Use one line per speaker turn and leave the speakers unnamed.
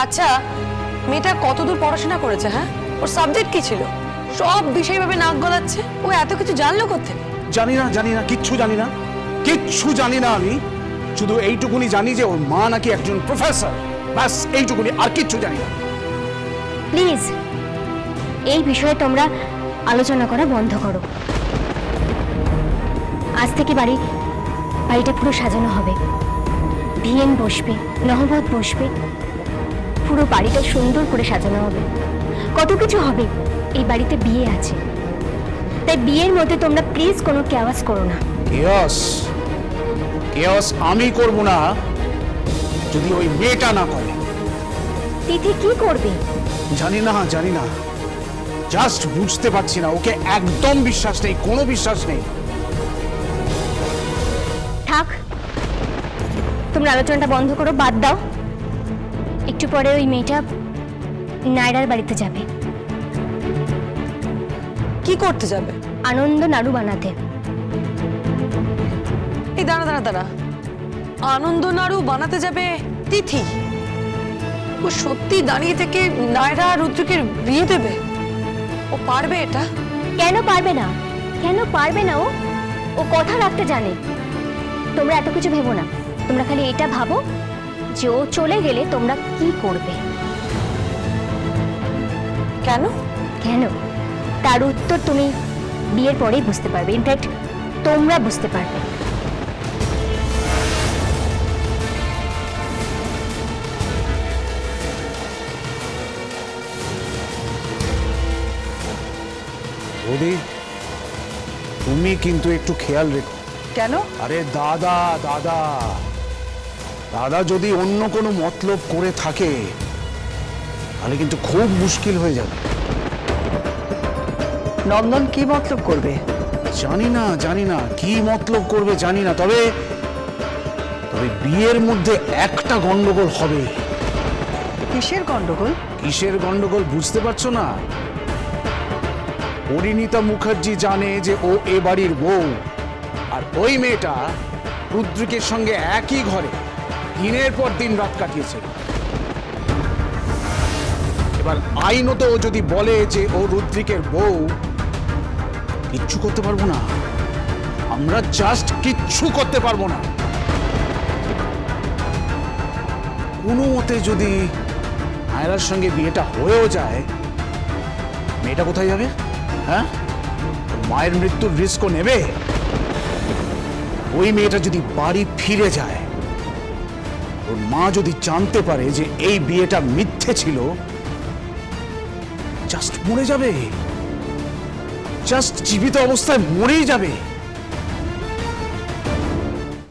আচ্ছা, মেয়েটা কতদূর পড়াশোনা করেছে? হ্যাঁ, ওর সাবজেক্ট কি ছিল? সব বিষয় ভাবে নাক গলাচ্ছে। ও এত কিছু জানলো কোত্থেকে?
জানি না, কিচ্ছু জানি না, কিচ্ছু জানি না। আমি শুধু এইটুকুনি জানি যে ওর মা নাকি একজন প্রফেসর, ব্যাস এইটুকুনি, আর কিচ্ছু জানি না।
প্লিজ এই বিষয়ে তোমরা আলোচনা করা বন্ধ করো। আজ থেকে বাড়িটা পুরো সাজানো হবে। ভিয়েন বসবে, নহবত বসবে, পুরো বাড়িটা সুন্দর করে সাজানো হবে। কত কিছু হবে। এই বাড়িতে বিয়ে আছে, তাই বিয়ের মধ্যে তোমরা প্লিজ কোনো কেওয়াজ করো না।
কেওয়াস আমি করব না যদি ওই মেয়েটা না করে।
তিথি কি করবে?
জানি না, জাস্ট বুঝতে পারছি না। ওকে একদম বিশ্বাস নেই, কোনো বিশ্বাস নেই।
থাক, তোমরা আলোচনাটা বন্ধ করো, বাদ দাও। একটু পরে ওই মেয়েটা নায়রার বাড়িতে যাবে।
কি করতে যাবে?
আনন্দ নাড়ু বানাতে।
এই দাঁড়া, আনন্দ নাড়ু বানাতে যাবে তিথি? ও সত্যি দাঁড়িয়ে থেকে নায়রা আর রুদ্রকে বিয়ে দেবে? ও পারবে এটা?
কেন পারবে না? ও কথা রাখতে জানে। তোমরা এত কিছু ভেবো না, তোমরা খালি এটা ভাবো যে ও চলে গেলে তোমরা কি করবে। কেন তার উত্তর তুমি বিয়ের পরেই বুঝতে পারবে। ইনফ্যাক্ট তোমরা বুঝতে পারবে।
বৌদি, তুমি কিন্তু একটু খেয়াল রেখো।
কেন?
আরে দাদা যদি অন্য কোনো মতলব করে থাকে তাহলে কিন্তু খুব মুশকিল হয়ে যাবে।
নন্দন কি মতলব করবে?
জানি না কি মতলব করবে জানি না, তবে বিয়ের মধ্যে একটা গন্ডগোল হবে।
কিসের গন্ডগোল?
কিসের গন্ডগোল বুঝতে পারছো না? পরিণীতা মুখার্জি জানে যে ও এ বাড়ির বউ, আর ওই মেয়েটা রুদ্রিকের সঙ্গে একই ঘরে দিনের পর দিন রাত কাটিয়েছে। এবার আইনত ও যদি বলে যে ও রুদ্রিকের বউ, কিচ্ছু করতে পারবো না আমরা, জাস্ট কিচ্ছু করতে পারবো না। কোনো মতে যদি নায়রার সঙ্গে বিয়েটা হয়েও যায়, মেয়েটা কোথায় যাবে? হ্যাঁ, মায়ের মৃত্যুর রিস্কও নেবে? ওই মেয়েটা যদি বাড়ি ফিরে যায়, ওর মা যদি জানতে পারে যে এই বিয়েটা মিথ্যে ছিল, জাস্ট মরে যাবে, জাস্ট জীবিত অবস্থায় মরেই যাবে।